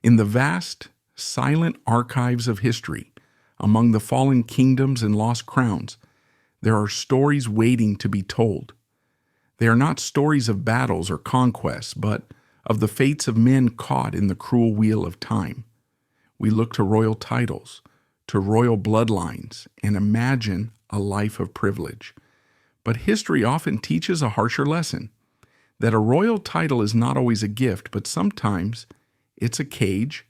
In the vast, silent archives of history, among the fallen kingdoms and lost crowns, there are stories waiting to be told. They are not stories of battles or conquests, but of the fates of men caught in the cruel wheel of time. We look to royal titles, to royal bloodlines, and imagine a life of privilege. But history often teaches a harsher lesson, that a royal title is not always a gift, but sometimes it's a cage.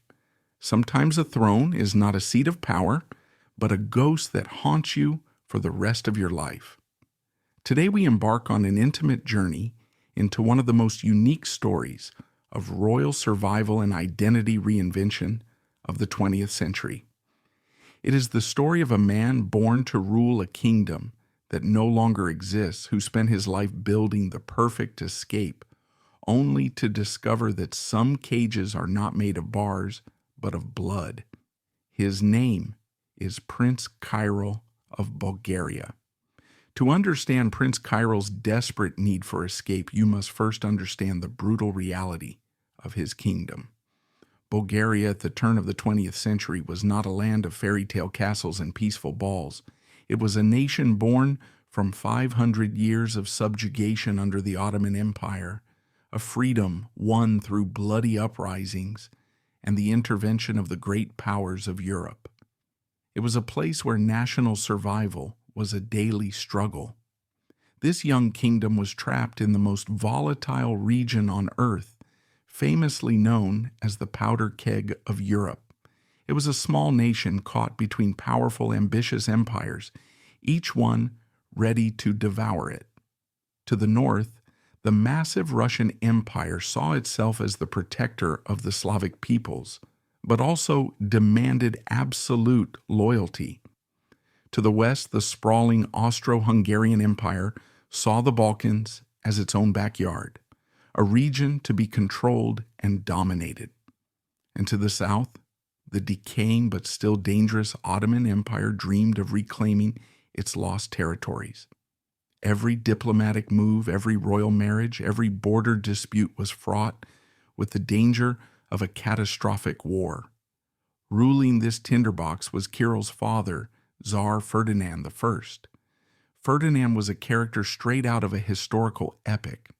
Sometimes a throne is not a seat of power, but a ghost that haunts you for the rest of your life. Today we embark on an intimate journey into one of the most unique stories of royal survival and identity reinvention of the 20th century. It is the story of a man born to rule a kingdom that no longer exists, who spent his life building the perfect escape, only to discover that some cages are not made of bars, but of blood. His name is Prince Kyril of Bulgaria. To understand Prince Kyril's desperate need for escape, you must first understand the brutal reality of his kingdom. Bulgaria at the turn of the 20th century was not a land of fairy tale castles and peaceful balls. It was a nation born from 500 years of subjugation under the Ottoman Empire, a freedom won through bloody uprisings and the intervention of the great powers of Europe. It was a place where national survival was a daily struggle. This young kingdom was trapped in the most volatile region on earth, famously known as the powder keg of Europe. It was a small nation caught between powerful, ambitious empires, each one ready to devour it. To the north, the massive Russian Empire saw itself as the protector of the Slavic peoples, but also demanded absolute loyalty. To the west, the sprawling Austro-Hungarian Empire saw the Balkans as its own backyard, a region to be controlled and dominated. And to the south, the decaying but still dangerous Ottoman Empire dreamed of reclaiming its lost territories. Every diplomatic move, every royal marriage, every border dispute was fraught with the danger of a catastrophic war. Ruling this tinderbox was Kyril's father, Tsar Ferdinand I. Ferdinand was a character straight out of a historical epic,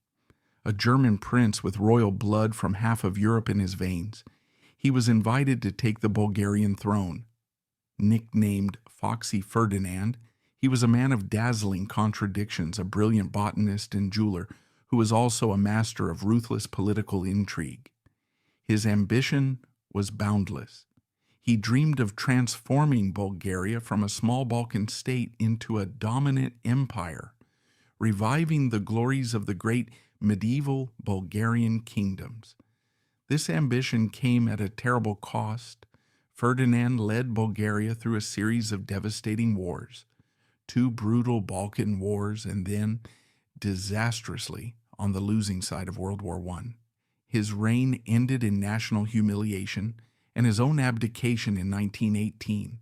a German prince with royal blood from half of Europe in his veins. He was invited to take the Bulgarian throne. Nicknamed Foxy Ferdinand, he was a man of dazzling contradictions, a brilliant botanist and jeweler who was also a master of ruthless political intrigue. His ambition was boundless. He dreamed of transforming Bulgaria from a small Balkan state into a dominant empire, reviving the glories of the great medieval Bulgarian kingdoms. This ambition came at a terrible cost. Ferdinand led Bulgaria through a series of devastating wars, 2 brutal Balkan wars, and then, disastrously, on the losing side of World War I. His reign ended in national humiliation and his own abdication in 1918.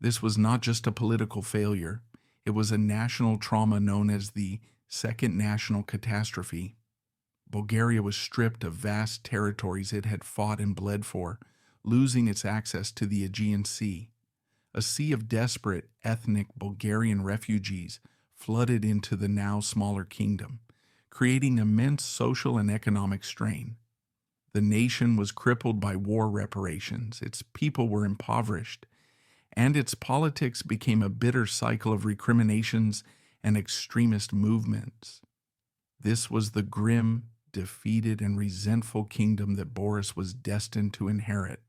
This was not just a political failure, it was a national trauma known as the Second National Catastrophe. Bulgaria was stripped of vast territories it had fought and bled for, losing its access to the Aegean Sea. A sea of desperate ethnic Bulgarian refugees flooded into the now smaller kingdom, creating immense social and economic strain. The nation was crippled by war reparations, its people were impoverished, and its politics became a bitter cycle of recriminations and extremist movements. This was the grim, defeated, and resentful kingdom that Boris was destined to inherit,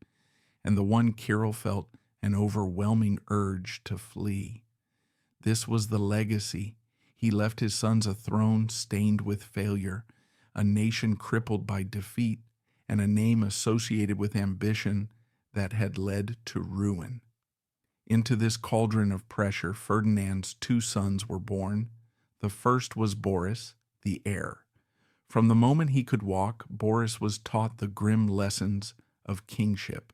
and the one Kyril felt an overwhelming urge to flee. This was the legacy. He left his sons a throne stained with failure, a nation crippled by defeat, and a name associated with ambition that had led to ruin. Into this cauldron of pressure, Ferdinand's 2 sons were born. The first was Boris, the heir. From the moment he could walk, Boris was taught the grim lessons of kingship.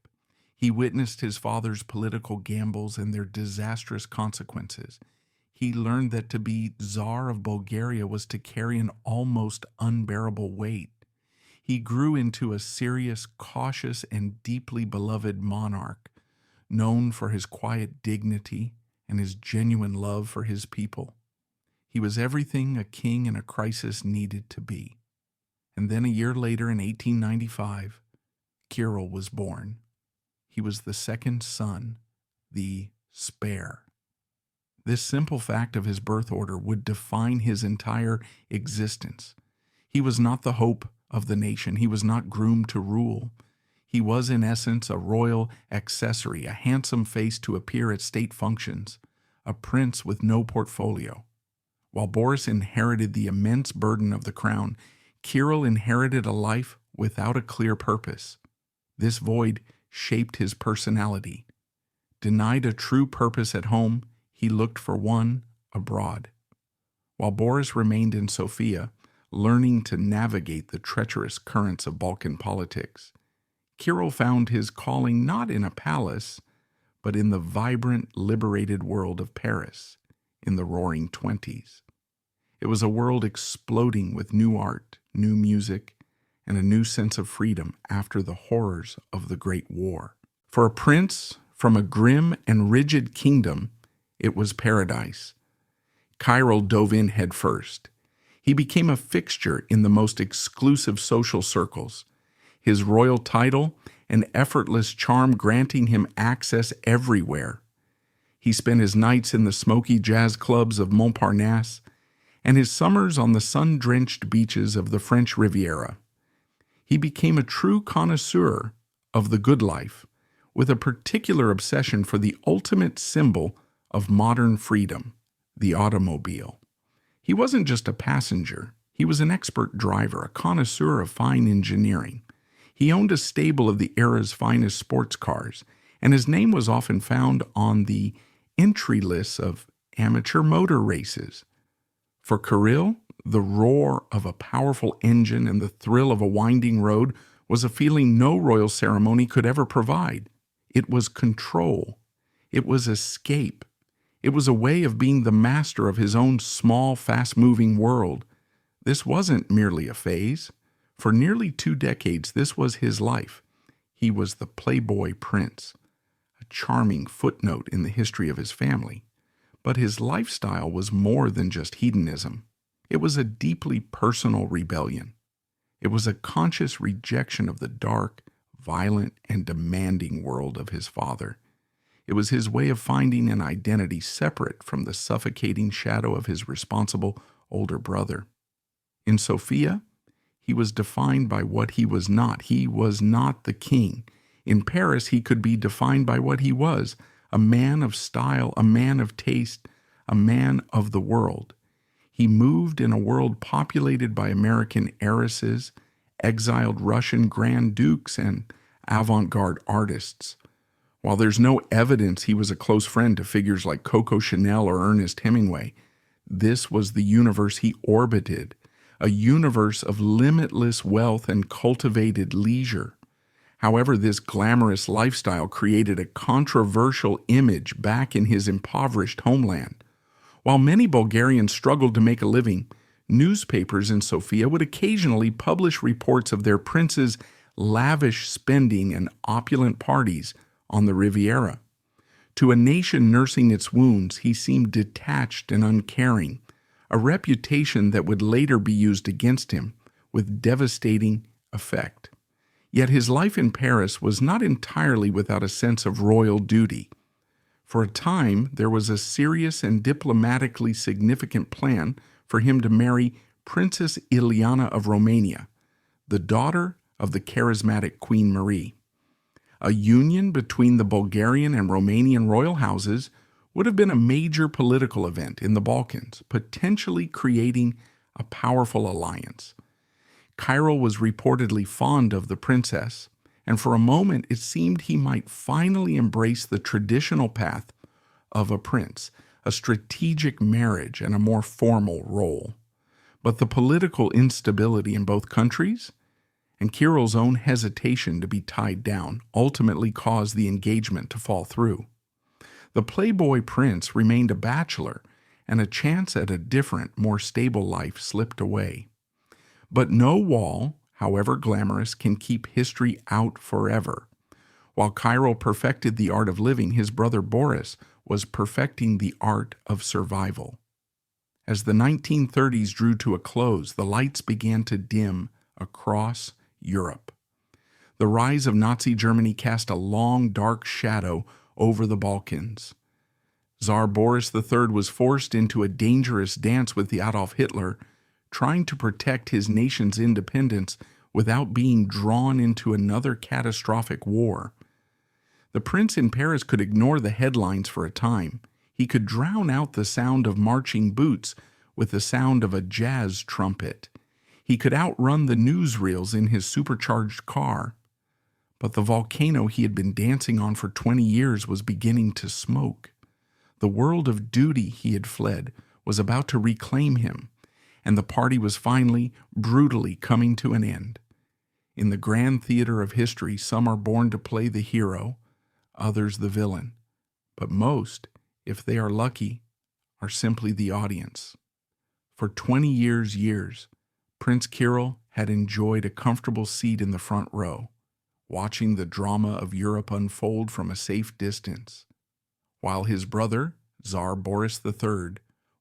He witnessed his father's political gambles and their disastrous consequences. He learned that to be Tsar of Bulgaria was to carry an almost unbearable weight. He grew into a serious, cautious, and deeply beloved monarch, known for his quiet dignity and his genuine love for his people. He was everything a king in a crisis needed to be. And then a year later, in 1895, Kyril was born. He was the second son, the spare. This simple fact of his birth order would define his entire existence. He was not the hope of the nation. He was not groomed to rule. He was, in essence, a royal accessory, a handsome face to appear at state functions, a prince with no portfolio. While Boris inherited the immense burden of the crown, Kyril inherited a life without a clear purpose. This void shaped his personality. Denied a true purpose at home, he looked for one abroad. While Boris remained in Sofia, learning to navigate the treacherous currents of Balkan politics, Kyril found his calling not in a palace, but in the vibrant, liberated world of Paris in the Roaring Twenties. It was a world exploding with new art, new music, and a new sense of freedom after the horrors of the Great War. For a prince from a grim and rigid kingdom, it was paradise. Kyril dove in head first. He became a fixture in the most exclusive social circles, his royal title and effortless charm granting him access everywhere. He spent his nights in the smoky jazz clubs of Montparnasse and his summers on the sun-drenched beaches of the French Riviera. He became a true connoisseur of the good life, with a particular obsession for the ultimate symbol of modern freedom, the automobile. He wasn't just a passenger. He was an expert driver, a connoisseur of fine engineering. He owned a stable of the era's finest sports cars, and his name was often found on the entry lists of amateur motor races. For Kyril, the roar of a powerful engine and the thrill of a winding road was a feeling no royal ceremony could ever provide. It was control. It was escape. It was a way of being the master of his own small, fast-moving world. This wasn't merely a phase. For nearly 2 decades, this was his life. He was the Playboy Prince, a charming footnote in the history of his family. But his lifestyle was more than just hedonism. It was a deeply personal rebellion. It was a conscious rejection of the dark, violent, and demanding world of his father. It was his way of finding an identity separate from the suffocating shadow of his responsible older brother. In Sofia, he was defined by what he was not. He was not the king. In Paris, he could be defined by what he was, a man of style, a man of taste, a man of the world. He moved in a world populated by American heiresses, exiled Russian Grand Dukes, and avant-garde artists. While there's no evidence he was a close friend to figures like Coco Chanel or Ernest Hemingway, this was the universe he orbited, a universe of limitless wealth and cultivated leisure. However, this glamorous lifestyle created a controversial image back in his impoverished homeland. While many Bulgarians struggled to make a living, newspapers in Sofia would occasionally publish reports of their prince's lavish spending and opulent parties on the Riviera. To a nation nursing its wounds, he seemed detached and uncaring, a reputation that would later be used against him with devastating effect. Yet his life in Paris was not entirely without a sense of royal duty. For a time, there was a serious and diplomatically significant plan for him to marry Princess Ileana of Romania, the daughter of the charismatic Queen Marie. A union between the Bulgarian and Romanian royal houses would have been a major political event in the Balkans, potentially creating a powerful alliance. Kyril was reportedly fond of the princess, and for a moment it seemed he might finally embrace the traditional path of a prince, a strategic marriage and a more formal role. But the political instability in both countries and Kyril's own hesitation to be tied down ultimately caused the engagement to fall through. The Playboy Prince remained a bachelor, and a chance at a different, more stable life slipped away. But no wall, however glamorous, can keep history out forever. While Kyril perfected the art of living, his brother Boris was perfecting the art of survival. As the 1930s drew to a close, the lights began to dim across Europe. The rise of Nazi Germany cast a long, dark shadow over the Balkans. Tsar Boris III was forced into a dangerous dance with the Adolf Hitler, trying to protect his nation's independence without being drawn into another catastrophic war. The prince in Paris could ignore the headlines for a time. He could drown out the sound of marching boots with the sound of a jazz trumpet. He could outrun the newsreels in his supercharged car. But the volcano he had been dancing on for 20 years was beginning to smoke. The world of duty he had fled was about to reclaim him, and the party was finally, brutally coming to an end. In the grand theater of history, some are born to play the hero, others the villain, but most, if they are lucky, are simply the audience. For 20 years, Prince Kyril had enjoyed a comfortable seat in the front row, watching the drama of Europe unfold from a safe distance, while his brother, Tsar Boris III,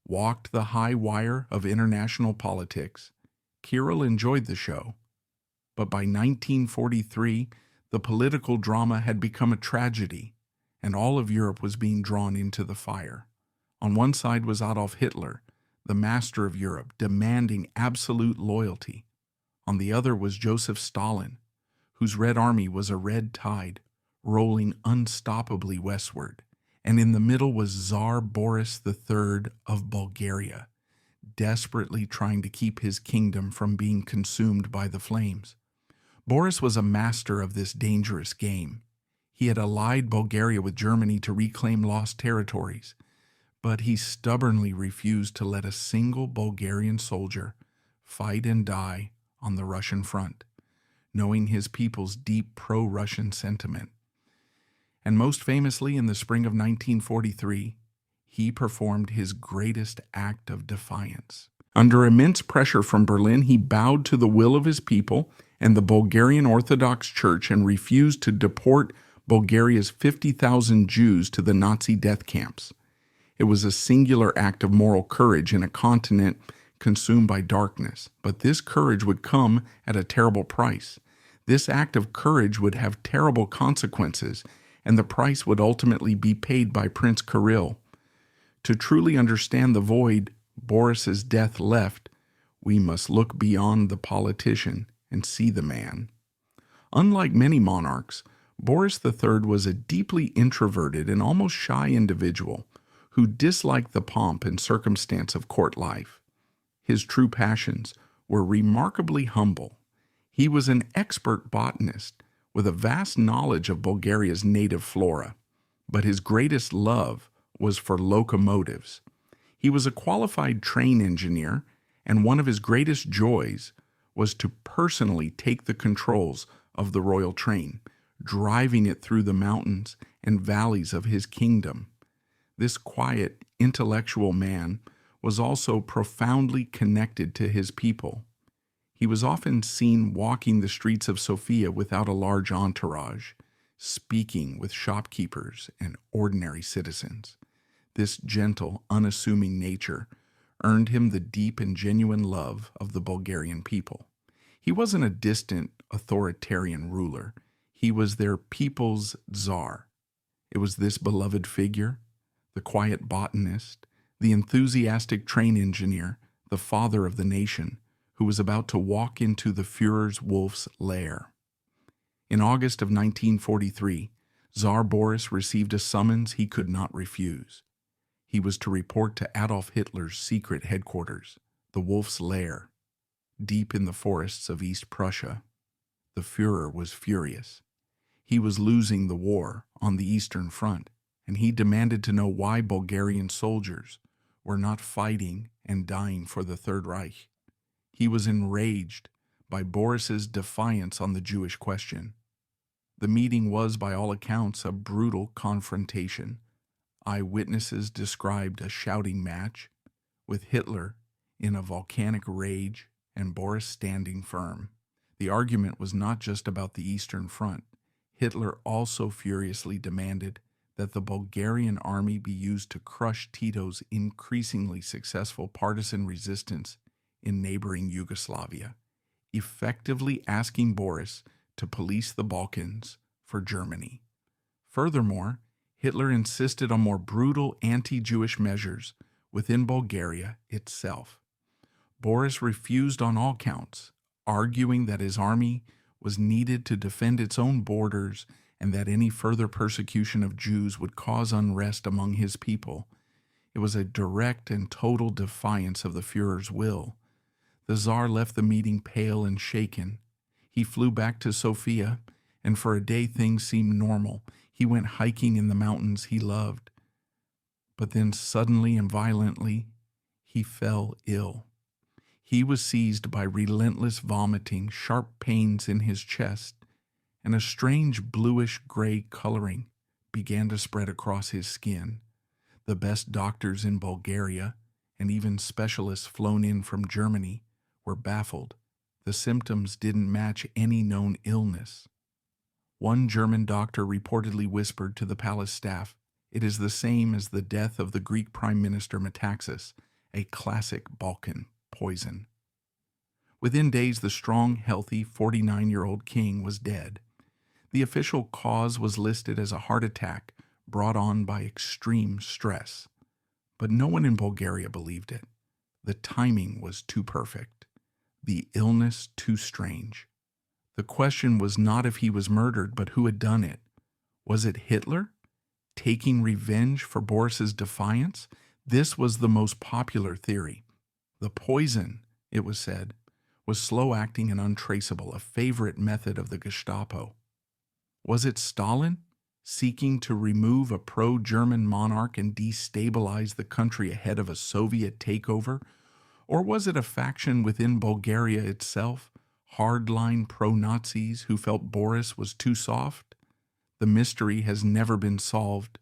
walked the high wire of international politics. Kyril enjoyed the show, but by 1943, the political drama had become a tragedy, and all of Europe was being drawn into the fire. On one side was Adolf Hitler, the master of Europe, demanding absolute loyalty. On the other was Joseph Stalin, whose Red Army was a red tide, rolling unstoppably westward. And in the middle was Tsar Boris III of Bulgaria, desperately trying to keep his kingdom from being consumed by the flames. Boris was a master of this dangerous game. He had allied Bulgaria with Germany to reclaim lost territories, but he stubbornly refused to let a single Bulgarian soldier fight and die on the Russian front, knowing his people's deep pro-Russian sentiment. And most famously, in the spring of 1943, he performed his greatest act of defiance. Under immense pressure from Berlin, he bowed to the will of his people and the Bulgarian Orthodox Church and refused to deport Bulgaria's 50,000 Jews to the Nazi death camps. It was a singular act of moral courage in a continent consumed by darkness, but this courage would come at a terrible price. This act of courage would have terrible consequences, and the price would ultimately be paid by Prince Kyril. To truly understand the void Boris's death left, we must look beyond the politician and see the man. Unlike many monarchs, Boris III was a deeply introverted and almost shy individual who disliked the pomp and circumstance of court life. His true passions were remarkably humble. He was an expert botanist with a vast knowledge of Bulgaria's native flora, but his greatest love was for locomotives. He was a qualified train engineer, and one of his greatest joys was to personally take the controls of the royal train, driving it through the mountains and valleys of his kingdom. This quiet, intellectual man was also profoundly connected to his people. He was often seen walking the streets of Sofia without a large entourage, speaking with shopkeepers and ordinary citizens. This gentle, unassuming nature earned him the deep and genuine love of the Bulgarian people. He wasn't a distant, authoritarian ruler. He was their people's czar. It was this beloved figure, the quiet botanist, the enthusiastic train engineer, the father of the nation, who was about to walk into the Führer's wolf's lair. In August of 1943, Tsar Boris received a summons he could not refuse. He was to report to Adolf Hitler's secret headquarters, the Wolf's Lair, deep in the forests of East Prussia. The Führer was furious. He was losing the war on the Eastern Front, and he demanded to know why Bulgarian soldiers were not fighting and dying for the Third Reich. He was enraged by Boris's defiance on the Jewish question. The meeting was, by all accounts, a brutal confrontation. Eyewitnesses described a shouting match, with Hitler in a volcanic rage and Boris standing firm. The argument was not just about the Eastern Front. Hitler also furiously demanded that the Bulgarian army be used to crush Tito's increasingly successful partisan resistance in neighboring Yugoslavia, effectively asking Boris to police the Balkans for Germany. Furthermore, Hitler insisted on more brutal anti-Jewish measures within Bulgaria itself. Boris refused on all counts, arguing that his army was needed to defend its own borders and that any further persecution of Jews would cause unrest among his people. It was a direct and total defiance of the Führer's will. The Tsar left the meeting pale and shaken. He flew back to Sofia, and for a day things seemed normal. He went hiking in the mountains he loved. But then suddenly and violently, he fell ill. He was seized by relentless vomiting, sharp pains in his chest, and a strange bluish-gray coloring began to spread across his skin. The best doctors in Bulgaria, and even specialists flown in from Germany, were baffled. The symptoms didn't match any known illness. One German doctor reportedly whispered to the palace staff, "It is the same as the death of the Greek Prime Minister Metaxas, a classic Balkan poison." Within days, the strong, healthy 49-year-old king was dead. The official cause was listed as a heart attack brought on by extreme stress. But no one in Bulgaria believed it. The timing was too perfect. The illness too strange. The question was not if he was murdered, but who had done it. Was it Hitler? Taking revenge for Boris's defiance? This was the most popular theory. The poison, it was said, was slow-acting and untraceable, a favorite method of the Gestapo. Was it Stalin, seeking to remove a pro-German monarch and destabilize the country ahead of a Soviet takeover? Or was it a faction within Bulgaria itself, hardline pro-Nazis who felt Boris was too soft? The mystery has never been solved,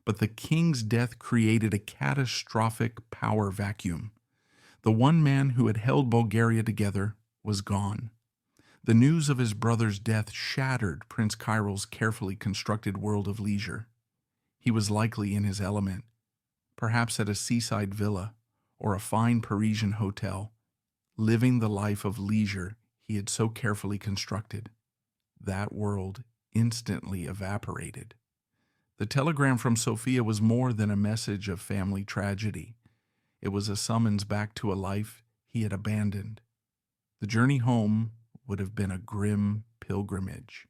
but the king's death created a catastrophic power vacuum. The one man who had held Bulgaria together was gone. The news of his brother's death shattered Prince Kyril's carefully constructed world of leisure. He was likely in his element, perhaps at a seaside villa or a fine Parisian hotel, living the life of leisure he had so carefully constructed. That world instantly evaporated. The telegram from Sofia was more than a message of family tragedy. It was a summons back to a life he had abandoned. The journey home would have been a grim pilgrimage.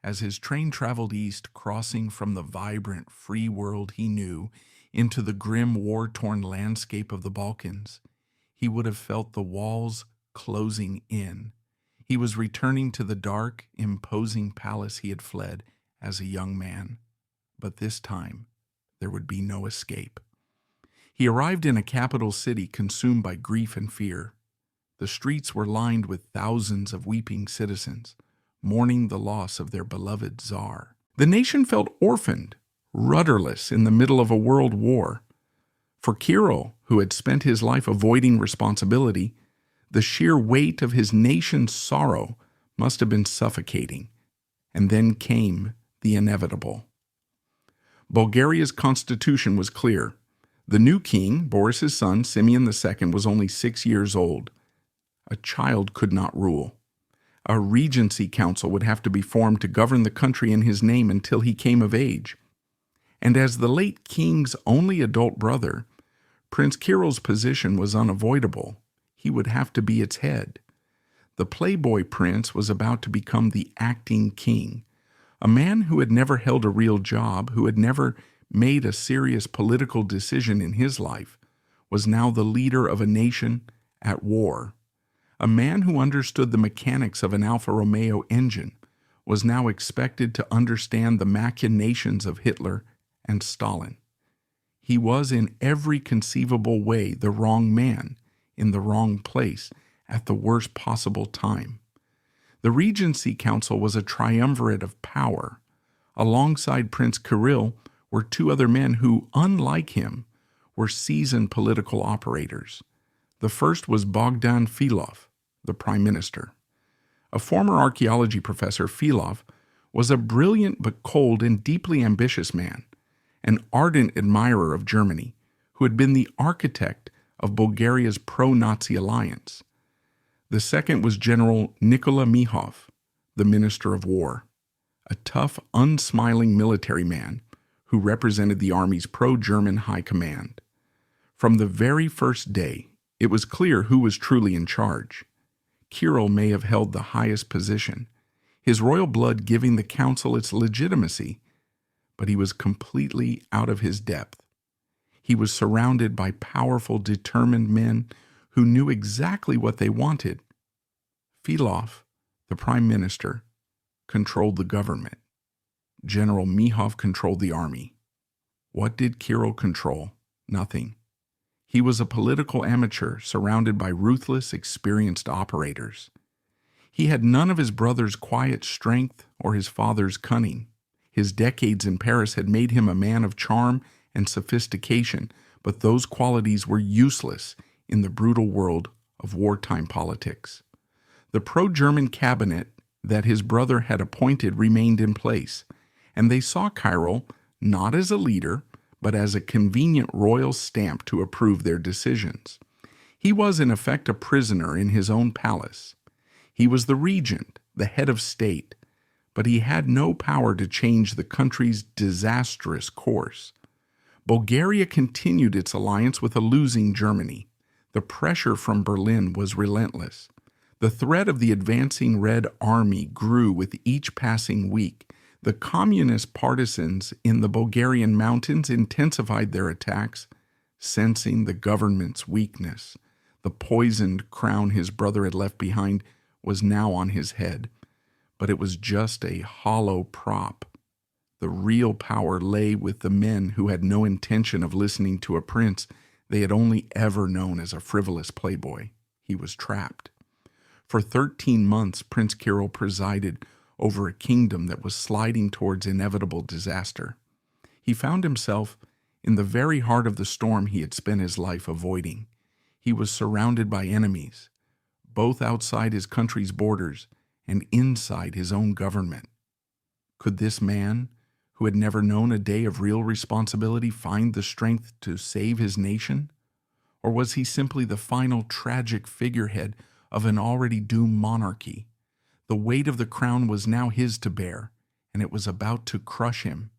As his train traveled east, crossing from the vibrant, free world he knew into the grim, war-torn landscape of the Balkans, he would have felt the walls closing in. He was returning to the dark, imposing palace he had fled as a young man. But this time, there would be no escape. He arrived in a capital city consumed by grief and fear. The streets were lined with thousands of weeping citizens, mourning the loss of their beloved Tsar. The nation felt orphaned, rudderless in the middle of a world war. For Kyril, who had spent his life avoiding responsibility, the sheer weight of his nation's sorrow must have been suffocating. And then came the inevitable. Bulgaria's constitution was clear. The new king, Boris's son, Simeon II, was only 6 years old. A child could not rule. A regency council would have to be formed to govern the country in his name until he came of age. And as the late king's only adult brother, Prince Kyril's position was unavoidable. He would have to be its head. The Playboy Prince was about to become the acting king, a man who had never held a real job, who had never made a serious political decision in his life, was now the leader of a nation at war. A man who understood the mechanics of an Alfa Romeo engine was now expected to understand the machinations of Hitler and Stalin. He was in every conceivable way the wrong man, in the wrong place, at the worst possible time. The Regency Council was a triumvirate of power. Alongside Prince Kyril were two other men who, unlike him, were seasoned political operators. The first was Bogdan Filov, the prime minister, A former archaeology professor, Filov, was a brilliant but cold and deeply ambitious man, an ardent admirer of Germany, who had been the architect of Bulgaria's pro-Nazi alliance. The second was General Nikola Mihov, the Minister of War, a tough, unsmiling military man who represented the army's pro-German high command. From the very first day, it was clear who was truly in charge. Kyril may have held the highest position, his royal blood giving the council its legitimacy, but he was completely out of his depth. He was surrounded by powerful, determined men who knew exactly what they wanted. Filov, the prime minister, controlled the government. General Mihov controlled the army. What did Kyril control? Nothing. He was a political amateur surrounded by ruthless, experienced operators. He had none of his brother's quiet strength or his father's cunning. His decades in Paris had made him a man of charm and sophistication, but those qualities were useless in the brutal world of wartime politics. The pro-German cabinet that his brother had appointed remained in place, and they saw Kyril not as a leader, but as a convenient royal stamp to approve their decisions. He was in effect a prisoner in his own palace. He was the regent, the head of state, but he had no power to change the country's disastrous course. Bulgaria continued its alliance with a losing Germany. The pressure from Berlin was relentless. The threat of the advancing Red Army grew with each passing week. The communist partisans in the Bulgarian mountains intensified their attacks, sensing the government's weakness. The poisoned crown his brother had left behind was now on his head, but it was just a hollow prop. The real power lay with the men who had no intention of listening to a prince they had only ever known as a frivolous playboy. He was trapped. For 13 months, Prince Kyril presided over a kingdom that was sliding towards inevitable disaster. He found himself in the very heart of the storm he had spent his life avoiding. He was surrounded by enemies, both outside his country's borders and inside his own government. Could this man, who had never known a day of real responsibility, find the strength to save his nation? Or was he simply the final tragic figurehead of an already doomed monarchy? The weight of the crown was now his to bear, and it was about to crush him.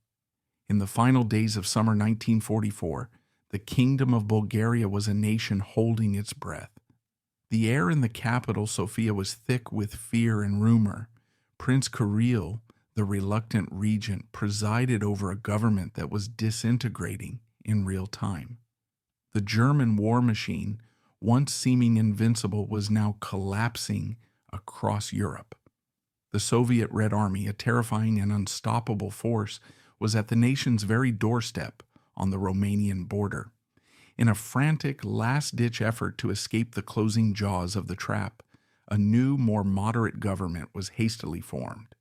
In the final days of summer 1944, the Kingdom of Bulgaria was a nation holding its breath. The air in the capital, Sofia, was thick with fear and rumor. Prince Kyril, the reluctant regent, presided over a government that was disintegrating in real time. The German war machine, once seeming invincible, was now collapsing across Europe. The Soviet Red Army, a terrifying and unstoppable force, was at the nation's very doorstep on the Romanian border. In a frantic, last-ditch effort to escape the closing jaws of the trap, a new, more moderate government was hastily formed.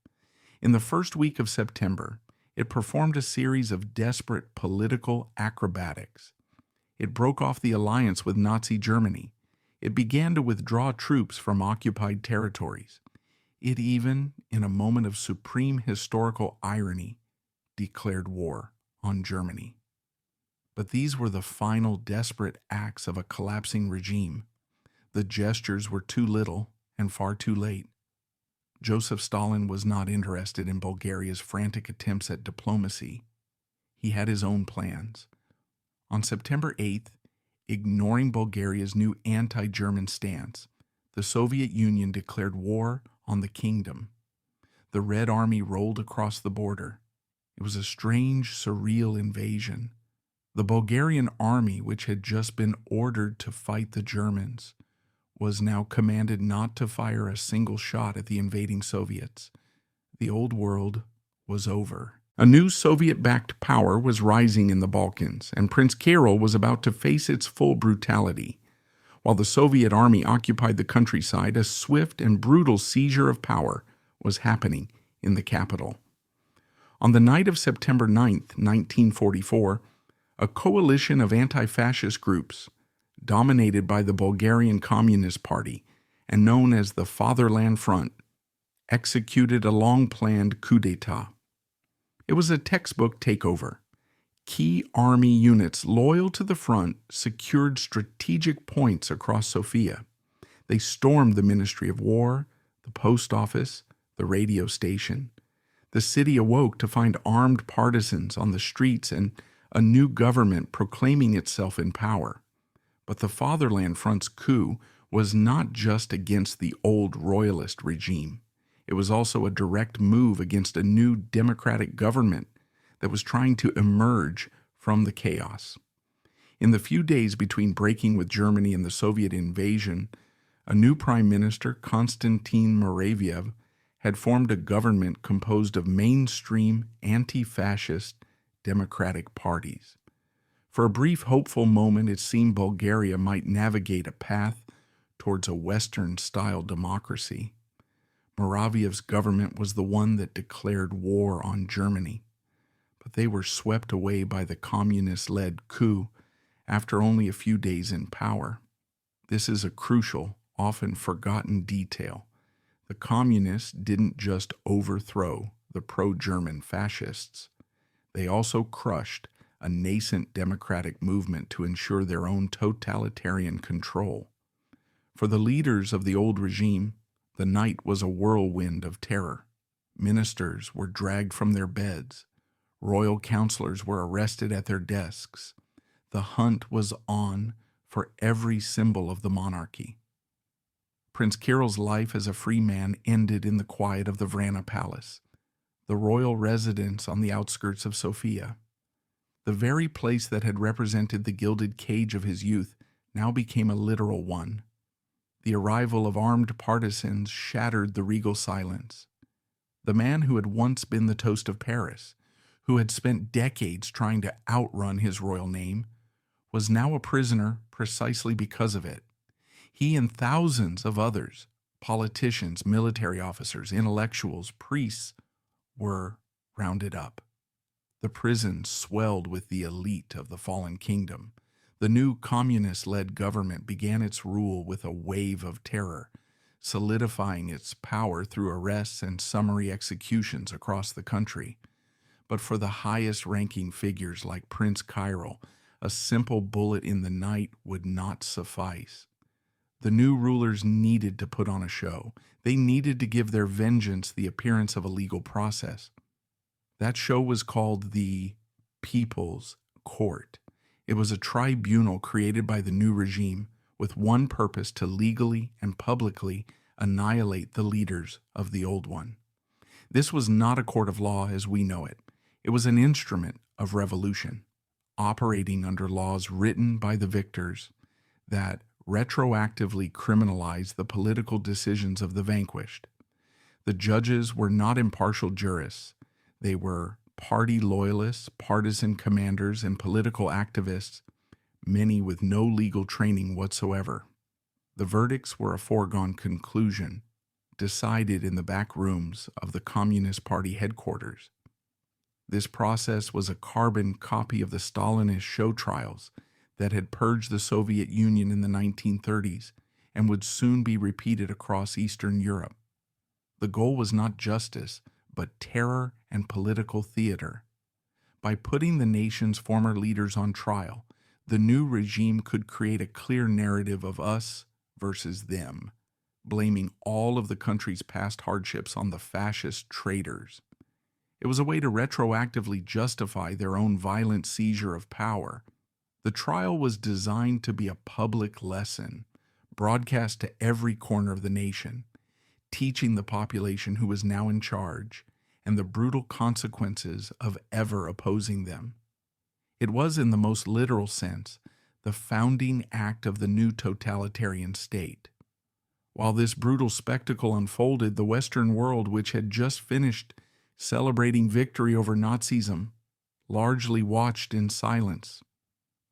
In the first week of September, it performed a series of desperate political acrobatics. It broke off the alliance with Nazi Germany. It began to withdraw troops from occupied territories. It even, in a moment of supreme historical irony, declared war on Germany. But these were the final desperate acts of a collapsing regime. The gestures were too little and far too late. Joseph Stalin was not interested in Bulgaria's frantic attempts at diplomacy. He had his own plans. On September 8th, ignoring Bulgaria's new anti-German stance, the Soviet Union declared war on the kingdom. The Red Army rolled across the border. It was a strange, surreal invasion. The Bulgarian army, which had just been ordered to fight the Germans, was now commanded not to fire a single shot at the invading Soviets. The old world was over. A new Soviet-backed power was rising in the Balkans, and Prince Kyril was about to face its full brutality. While the Soviet army occupied the countryside, a swift and brutal seizure of power was happening in the capital. On the night of September 9th, 1944, a coalition of anti-fascist groups, dominated by the Bulgarian Communist Party and known as the Fatherland Front, executed a long-planned coup d'etat. It was a textbook takeover. Key army units loyal to the front secured strategic points across Sofia. They stormed the Ministry of War, the post office, the radio station. The city awoke to find armed partisans on the streets and a new government proclaiming itself in power. But the Fatherland Front's coup was not just against the old royalist regime. It was also a direct move against a new democratic government that was trying to emerge from the chaos. In the few days between breaking with Germany and the Soviet invasion, a new prime minister, Konstantin Moraviev, had formed a government composed of mainstream anti-fascist democratic parties. For a brief hopeful moment, it seemed Bulgaria might navigate a path towards a Western-style democracy. Moraviev's government was the one that declared war on Germany, but they were swept away by the communist-led coup after only a few days in power. This is a crucial, often forgotten detail. The communists didn't just overthrow the pro-German fascists. They also crushed a nascent democratic movement to ensure their own totalitarian control. For the leaders of the old regime, the night was a whirlwind of terror. Ministers were dragged from their beds. Royal counselors were arrested at their desks. The hunt was on for every symbol of the monarchy. Prince Kyril's life as a free man ended in the quiet of the Vrana Palace, the royal residence on the outskirts of Sofia. The very place that had represented the gilded cage of his youth now became a literal one. The arrival of armed partisans shattered the regal silence. The man who had once been the toast of Paris, who had spent decades trying to outrun his royal name, was now a prisoner precisely because of it. He and thousands of others, politicians, military officers, intellectuals, priests, were rounded up. The prison swelled with the elite of the fallen kingdom. The new communist-led government began its rule with a wave of terror, solidifying its power through arrests and summary executions across the country. But for the highest-ranking figures like Prince Kyril, a simple bullet in the night would not suffice. The new rulers needed to put on a show. They needed to give their vengeance the appearance of a legal process. That show was called the People's Court. It was a tribunal created by the new regime with one purpose: to legally and publicly annihilate the leaders of the old one. This was not a court of law as we know it. It was an instrument of revolution, operating under laws written by the victors that retroactively criminalized the political decisions of the vanquished. The judges were not impartial jurists. They were party loyalists, partisan commanders, and political activists, many with no legal training whatsoever. The verdicts were a foregone conclusion, decided in the back rooms of the Communist Party headquarters. This process was a carbon copy of the Stalinist show trials that had purged the Soviet Union in the 1930s and would soon be repeated across Eastern Europe. The goal was not justice, but terror and political theater. By putting the nation's former leaders on trial, the new regime could create a clear narrative of us versus them, blaming all of the country's past hardships on the fascist traitors. It was a way to retroactively justify their own violent seizure of power. The trial was designed to be a public lesson, broadcast to every corner of the nation, teaching the population who was now in charge and the brutal consequences of ever opposing them. It was, in the most literal sense, the founding act of the new totalitarian state. While this brutal spectacle unfolded, the Western world, which had just finished celebrating victory over Nazism, largely watched in silence.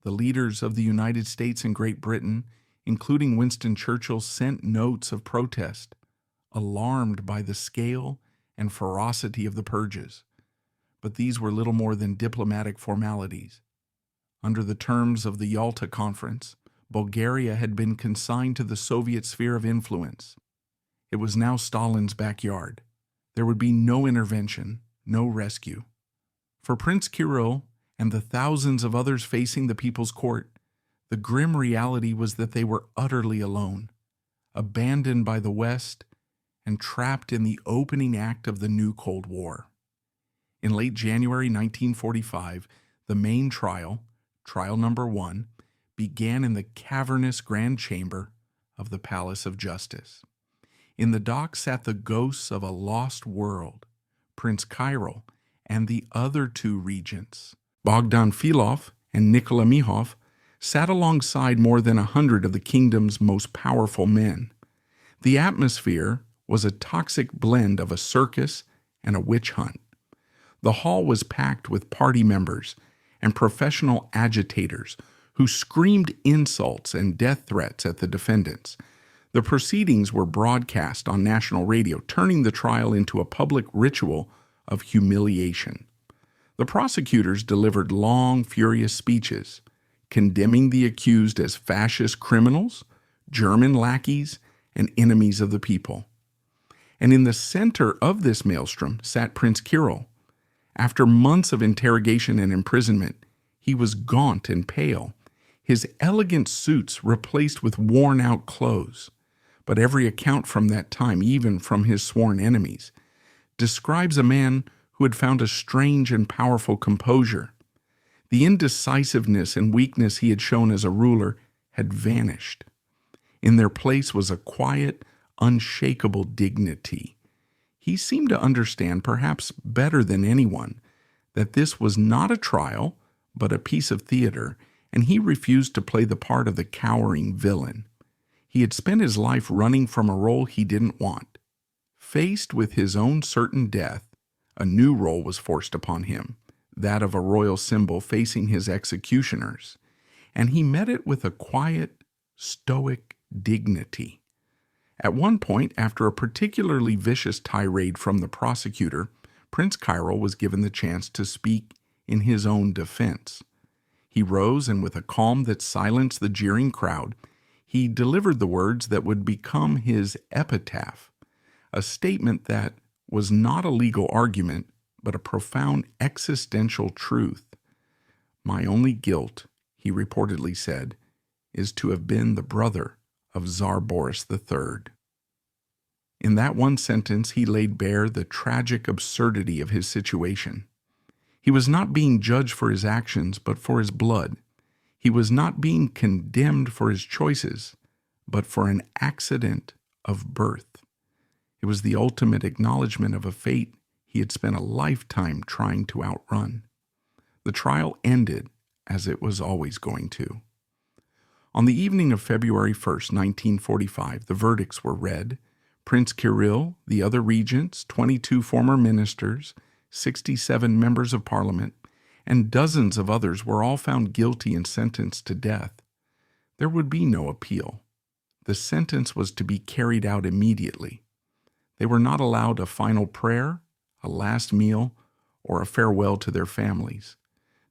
The leaders of the United States and Great Britain, including Winston Churchill, sent notes of protest, alarmed by the scale and ferocity of the purges. But these were little more than diplomatic formalities. Under the terms of the Yalta Conference, Bulgaria had been consigned to the Soviet sphere of influence. It was now Stalin's backyard. There would be no intervention, no rescue. For Prince Kyril and the thousands of others facing the People's Court, the grim reality was that they were utterly alone, abandoned by the West, and trapped in the opening act of the new Cold War. In late January 1945, the main trial, trial number 1, began in the cavernous grand chamber of the Palace of Justice. In the dock sat the ghosts of a lost world, Prince Kyril and the other 2 regents. Bogdan Filov and Nicola Mihov sat alongside more than 100 of the kingdom's most powerful men. The atmosphere was a toxic blend of a circus and a witch hunt. The hall was packed with party members and professional agitators who screamed insults and death threats at the defendants. The proceedings were broadcast on national radio, turning the trial into a public ritual of humiliation. The prosecutors delivered long, furious speeches, condemning the accused as fascist criminals, German lackeys, and enemies of the people. And in the center of this maelstrom sat Prince Kyril. After months of interrogation and imprisonment, he was gaunt and pale, his elegant suits replaced with worn-out clothes. But every account from that time, even from his sworn enemies, describes a man who had found a strange and powerful composure. The indecisiveness and weakness he had shown as a ruler had vanished. In their place was a quiet, unshakable dignity. He seemed to understand, perhaps better than anyone, that this was not a trial, but a piece of theater, and he refused to play the part of the cowering villain. He had spent his life running from a role he didn't want. Faced with his own certain death, a new role was forced upon him, that of a royal symbol facing his executioners, and he met it with a quiet, stoic dignity. At one point, after a particularly vicious tirade from the prosecutor, Prince Kyril was given the chance to speak in his own defense. He rose, and with a calm that silenced the jeering crowd, he delivered the words that would become his epitaph, a statement that was not a legal argument, but a profound existential truth. "My only guilt," he reportedly said, "is to have been the brother of Tsar Boris III." In that one sentence, he laid bare the tragic absurdity of his situation. He was not being judged for his actions, but for his blood. He was not being condemned for his choices, but for an accident of birth. It was the ultimate acknowledgement of a fate he had spent a lifetime trying to outrun. The trial ended as it was always going to. On the evening of February 1st, 1945, the verdicts were read. Prince Kyril, the other regents, 22 former ministers, 67 members of parliament, and dozens of others were all found guilty and sentenced to death. There would be no appeal. The sentence was to be carried out immediately. They were not allowed a final prayer, a last meal, or a farewell to their families.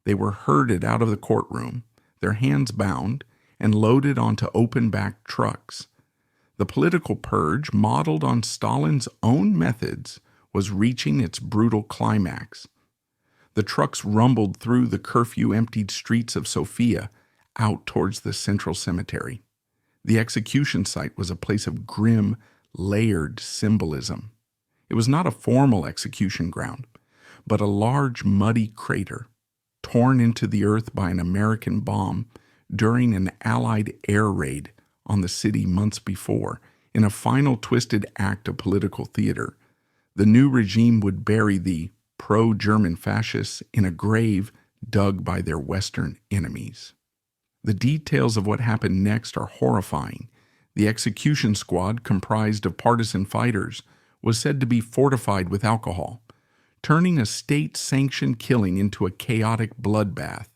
They were herded out of the courtroom, their hands bound, and loaded onto open-backed trucks. The political purge, modeled on Stalin's own methods, was reaching its brutal climax. The trucks rumbled through the curfew-emptied streets of Sofia out towards the central cemetery. The execution site was a place of grim, layered symbolism. It was not a formal execution ground, but a large, muddy crater, torn into the earth by an American bomb during an Allied air raid on the city months before. In a final twisted act of political theater, the new regime would bury the pro-German fascists in a grave dug by their Western enemies. The details of what happened next are horrifying. The execution squad, comprised of partisan fighters, was said to be fortified with alcohol, turning a state-sanctioned killing into a chaotic bloodbath.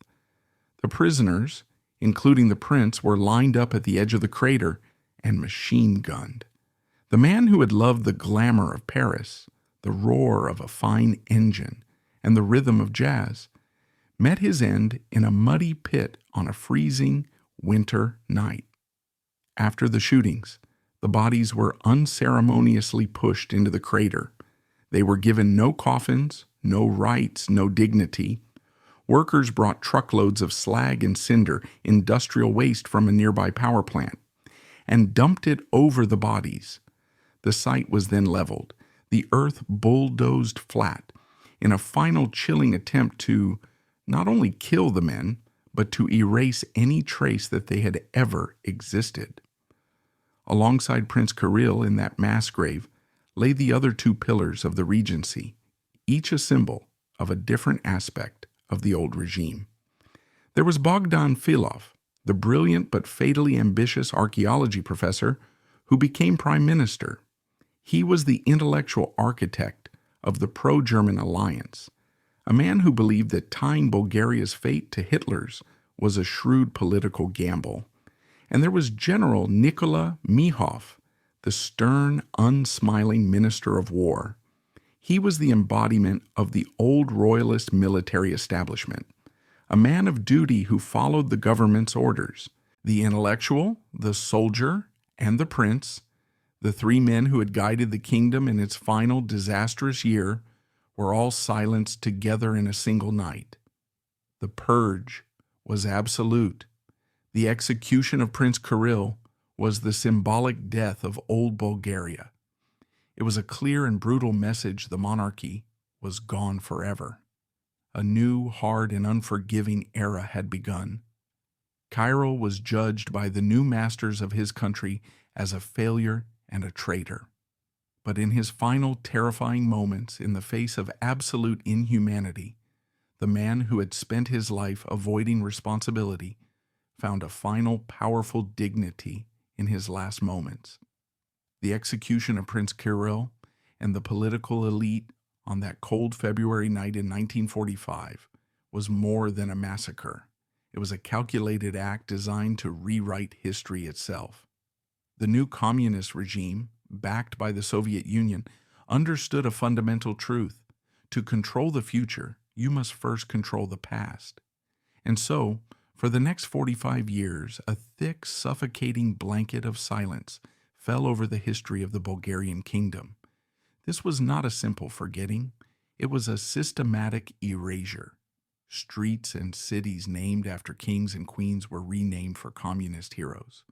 The prisoners, including the prince, were lined up at the edge of the crater and machine-gunned. The man who had loved the glamour of Paris, the roar of a fine engine, and the rhythm of jazz, met his end in a muddy pit on a freezing winter night. After the shootings, The bodies were unceremoniously pushed into the crater. They were given no coffins, no rights, no dignity. Workers brought truckloads of slag and cinder, industrial waste from a nearby power plant, and dumped it over the bodies. The site was then leveled, the earth bulldozed flat, in a final chilling attempt to not only kill the men, but to erase any trace that they had ever existed. Alongside Prince Kyril in that mass grave lay the other two pillars of the regency, each a symbol of a different aspect of the old regime. There was Bogdan Filov, the brilliant but fatally ambitious archaeology professor who became prime minister. He was the intellectual architect of the pro-German alliance, a man who believed that tying Bulgaria's fate to Hitler's was a shrewd political gamble. And there was General Nicola Mihov, the stern, unsmiling minister of war. He was the embodiment of the old royalist military establishment, a man of duty who followed the government's orders. The intellectual, the soldier, and the prince, the three men who had guided the kingdom in its final disastrous year, were all silenced together in a single night. The purge was absolute. The execution of Prince Kyril was the symbolic death of old Bulgaria. It was a clear and brutal message the monarchy was gone forever. A new, hard, and unforgiving era had begun. Kyril was judged by the new masters of his country as a failure and a traitor. But in his final terrifying moments, in the face of absolute inhumanity, the man who had spent his life avoiding responsibility found a final powerful dignity in his last moments. The execution of Prince Kyril and the political elite on that cold February night in 1945 was more than a massacre. It was a calculated act designed to rewrite history itself. The new communist regime, backed by the Soviet Union, understood a fundamental truth. To control the future, you must first control the past. And so, for the next 45 years, a thick, suffocating blanket of silence fell over the history of the Bulgarian kingdom. This was not a simple forgetting. It was a systematic erasure. Streets and cities named after kings and queens were renamed for communist heroes.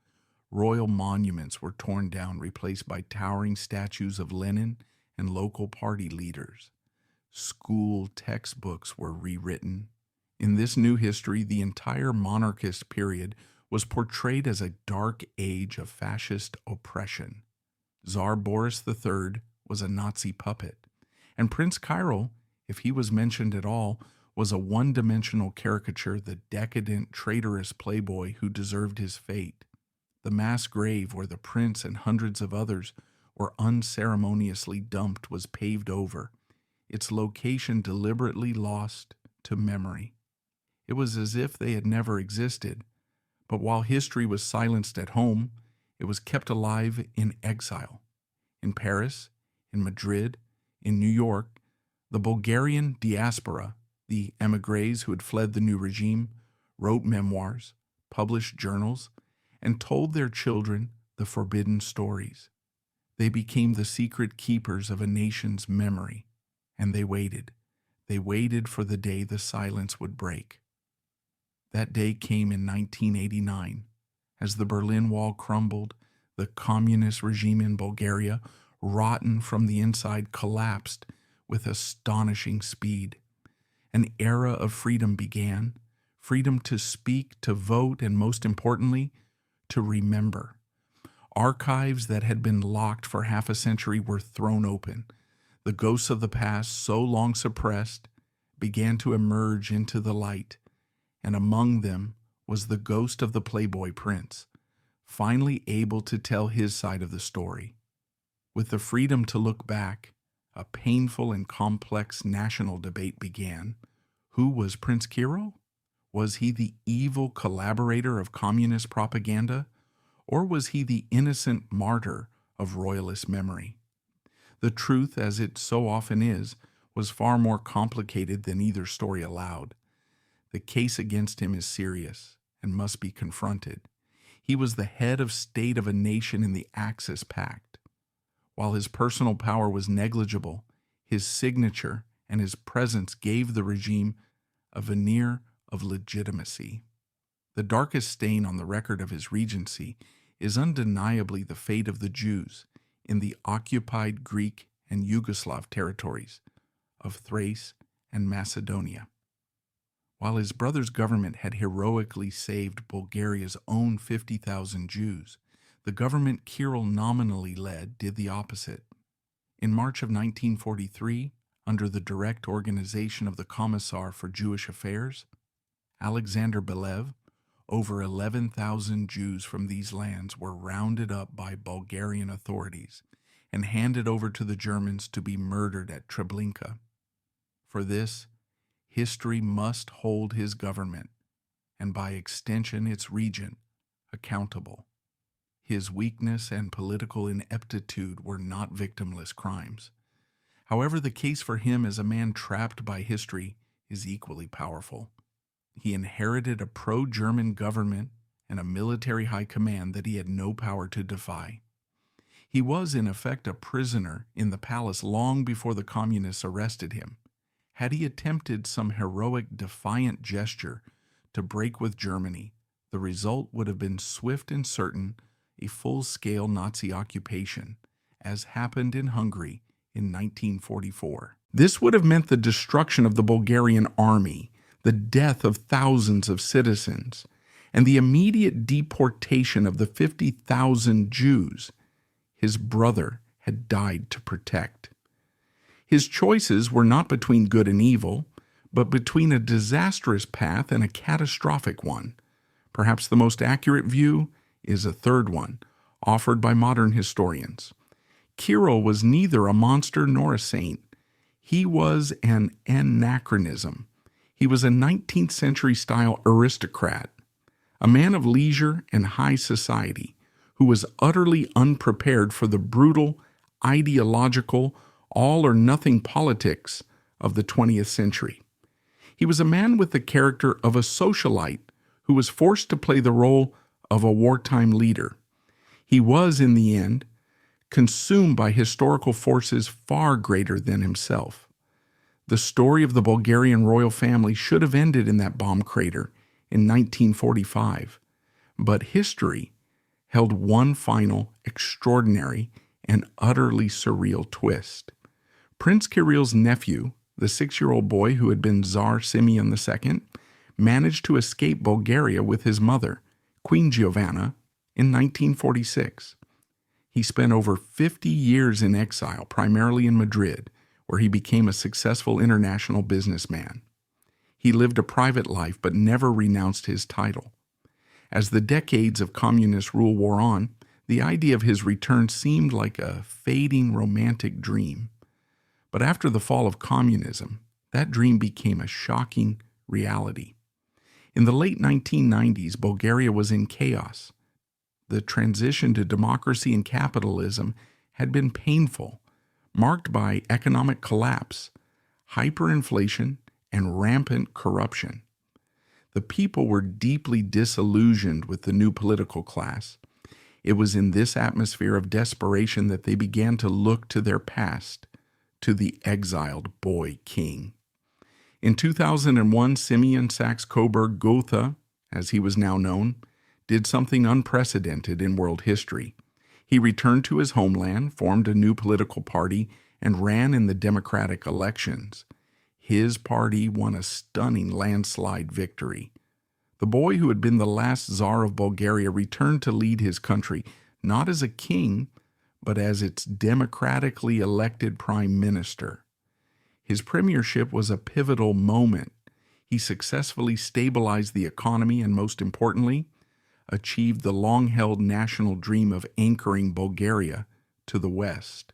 Royal monuments were torn down, replaced by towering statues of Lenin and local party leaders. School textbooks were rewritten. In this new history, the entire monarchist period was portrayed as a dark age of fascist oppression. Tsar Boris III was a Nazi puppet, and Prince Kyril, if he was mentioned at all, was a one-dimensional caricature, the decadent, traitorous playboy who deserved his fate. The mass grave where the prince and hundreds of others were unceremoniously dumped was paved over, its location deliberately lost to memory. It was as if they had never existed, but while history was silenced at home, it was kept alive in exile. In Paris, in Madrid, in New York, the Bulgarian diaspora, the émigrés who had fled the new regime, wrote memoirs, published journals, and told their children the forbidden stories. They became the secret keepers of a nation's memory, and they waited. They waited for the day the silence would break. That day came in 1989. As the Berlin Wall crumbled, the communist regime in Bulgaria, rotten from the inside, collapsed with astonishing speed. An era of freedom began, freedom to speak, to vote, and most importantly, to remember. Archives that had been locked for half a century were thrown open. The ghosts of the past, so long suppressed, began to emerge into the light, and among them was the ghost of the Playboy Prince, finally able to tell his side of the story. With the freedom to look back, a painful and complex national debate began. Who was Prince Kyril? Was he the evil collaborator of communist propaganda, or was he the innocent martyr of royalist memory? The truth, as it so often is, was far more complicated than either story allowed. The case against him is serious and must be confronted. He was the head of state of a nation in the Axis Pact. While his personal power was negligible, his signature and his presence gave the regime a veneer of legitimacy. The darkest stain on the record of his regency is undeniably the fate of the Jews in the occupied Greek and Yugoslav territories of Thrace and Macedonia. While his brother's government had heroically saved Bulgaria's own 50,000 Jews, the government Kyril nominally led did the opposite. In March of 1943, under the direct organization of the Commissar for Jewish Affairs, Alexander Belev, over 11,000 Jews from these lands were rounded up by Bulgarian authorities and handed over to the Germans to be murdered at Treblinka. For this, history must hold his government, and by extension its regent, accountable. His weakness and political ineptitude were not victimless crimes. However, the case for him as a man trapped by history is equally powerful. He inherited a pro-German government and a military high command that he had no power to defy. He was, in effect, a prisoner in the palace long before the communists arrested him. Had he attempted some heroic, defiant gesture to break with Germany, the result would have been swift and certain, a full-scale Nazi occupation, as happened in Hungary in 1944. This would have meant the destruction of the Bulgarian army, the death of thousands of citizens, and the immediate deportation of the 50,000 Jews his brother had died to protect. His choices were not between good and evil, but between a disastrous path and a catastrophic one. Perhaps the most accurate view is a third one, offered by modern historians. Kyril was neither a monster nor a saint. He was an anachronism. He was a 19th century-style aristocrat, a man of leisure and high society, who was utterly unprepared for the brutal, ideological, all-or-nothing politics of the 20th century. He was a man with the character of a socialite who was forced to play the role of a wartime leader. He was, in the end, consumed by historical forces far greater than himself. The story of the Bulgarian royal family should have ended in that bomb crater in 1945, but history held one final, extraordinary, and utterly surreal twist. Prince Kyril's nephew, the 6-year-old boy who had been Tsar Simeon II, managed to escape Bulgaria with his mother, Queen Giovanna, in 1946. He spent over 50 years in exile, primarily in Madrid, where he became a successful international businessman. He lived a private life but never renounced his title. As the decades of communist rule wore on, the idea of his return seemed like a fading romantic dream. But after the fall of communism, that dream became a shocking reality. In the late 1990s, Bulgaria was in chaos. The transition to democracy and capitalism had been painful, marked by economic collapse, hyperinflation, and rampant corruption. The people were deeply disillusioned with the new political class. It was in this atmosphere of desperation that they began to look to their past, to the exiled boy king. In 2001, Simeon Saxe-Coburg Gotha, as he was now known, did something unprecedented in world history. He returned to his homeland, formed a new political party, and ran in the democratic elections. His party won a stunning landslide victory. The boy who had been the last Tsar of Bulgaria returned to lead his country, not as a king, but as its democratically elected prime minister. His premiership was a pivotal moment. He successfully stabilized the economy and, most importantly, achieved the long-held national dream of anchoring Bulgaria to the West.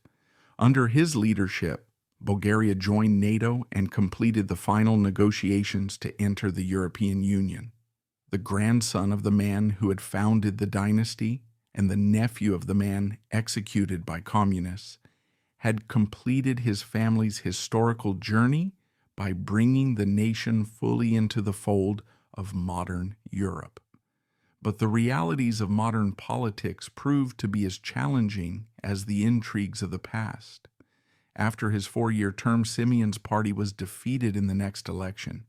Under his leadership, Bulgaria joined NATO and completed the final negotiations to enter the European Union. The grandson of the man who had founded the dynasty and the nephew of the man executed by communists had completed his family's historical journey by bringing the nation fully into the fold of modern Europe. But the realities of modern politics proved to be as challenging as the intrigues of the past. After his 4-year term, Simeon's party was defeated in the next election.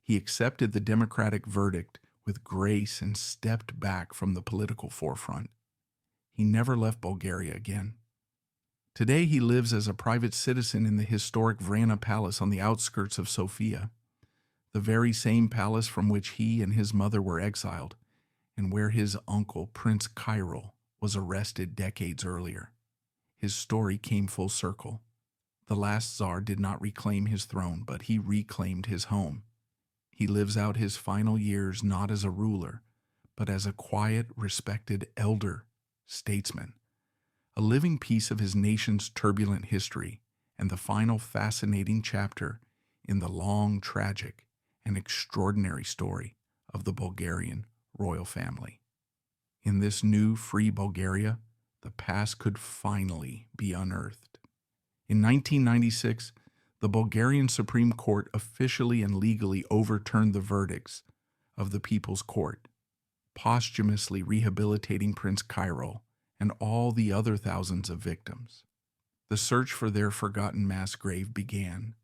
He accepted the democratic verdict with grace and stepped back from the political forefront. He never left Bulgaria again. Today he lives as a private citizen in the historic Vrana Palace on the outskirts of Sofia, the very same palace from which he and his mother were exiled, and where his uncle, Prince Kyril, was arrested decades earlier. His story came full circle. The last Tsar did not reclaim his throne, but he reclaimed his home. He lives out his final years not as a ruler, but as a quiet, respected elder statesman, a living piece of his nation's turbulent history and the final fascinating chapter in the long, tragic, and extraordinary story of the Bulgarian royal family. In this new, free Bulgaria, the past could finally be unearthed. In 1996, the Bulgarian Supreme Court officially and legally overturned the verdicts of the People's Court, posthumously rehabilitating Prince Kyril and all the other thousands of victims. The search for their forgotten mass grave began.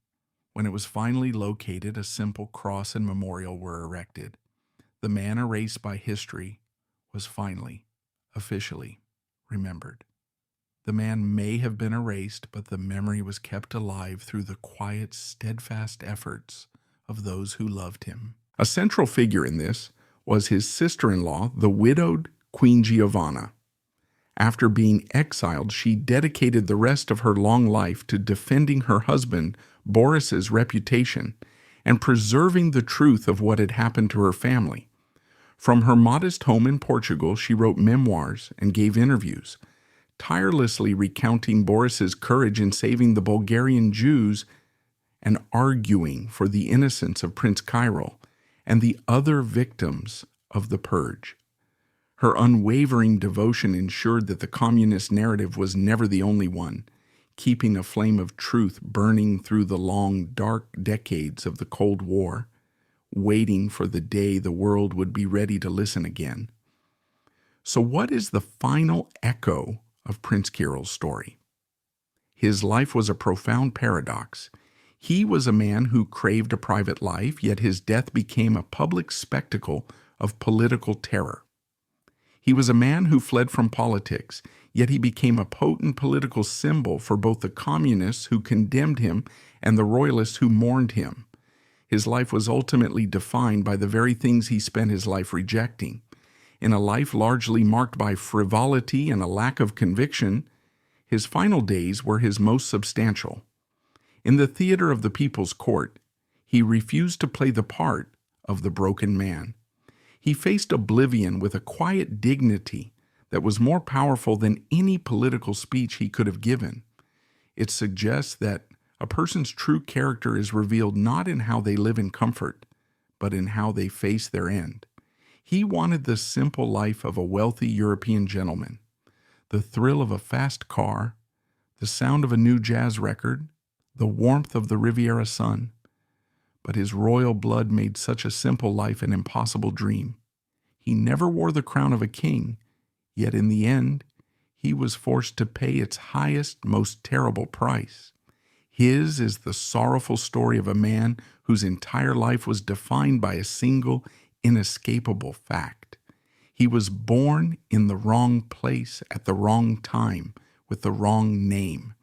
When it was finally located, a simple cross and memorial were erected. The man erased by history was finally, officially remembered. The man may have been erased, but the memory was kept alive through the quiet, steadfast efforts of those who loved him. A central figure in this was his sister-in-law, the widowed Queen Giovanna. After being exiled, she dedicated the rest of her long life to defending her husband, Boris's reputation and preserving the truth of what had happened to her family. From her modest home in Portugal, she wrote memoirs and gave interviews, tirelessly recounting Boris's courage in saving the Bulgarian Jews and arguing for the innocence of Prince Kyril and the other victims of the purge. Her unwavering devotion ensured that the communist narrative was never the only one, keeping a flame of truth burning through the long, dark decades of the Cold War, waiting for the day the world would be ready to listen again. So what is the final echo of Prince Kyril's story? His life was a profound paradox. He was a man who craved a private life, yet his death became a public spectacle of political terror. He was a man who fled from politics, yet he became a potent political symbol for both the communists who condemned him and the royalists who mourned him. His life was ultimately defined by the very things he spent his life rejecting. In a life largely marked by frivolity and a lack of conviction, his final days were his most substantial. In the theater of the People's Court, he refused to play the part of the broken man. He faced oblivion with a quiet dignity that was more powerful than any political speech he could have given. It suggests that a person's true character is revealed not in how they live in comfort, but in how they face their end. He wanted the simple life of a wealthy European gentleman, the thrill of a fast car, the sound of a new jazz record, the warmth of the Riviera sun. But his royal blood made such a simple life an impossible dream. He never wore the crown of a king, yet in the end, he was forced to pay its highest, most terrible price. His is the sorrowful story of a man whose entire life was defined by a single, inescapable fact. He was born in the wrong place at the wrong time with the wrong name.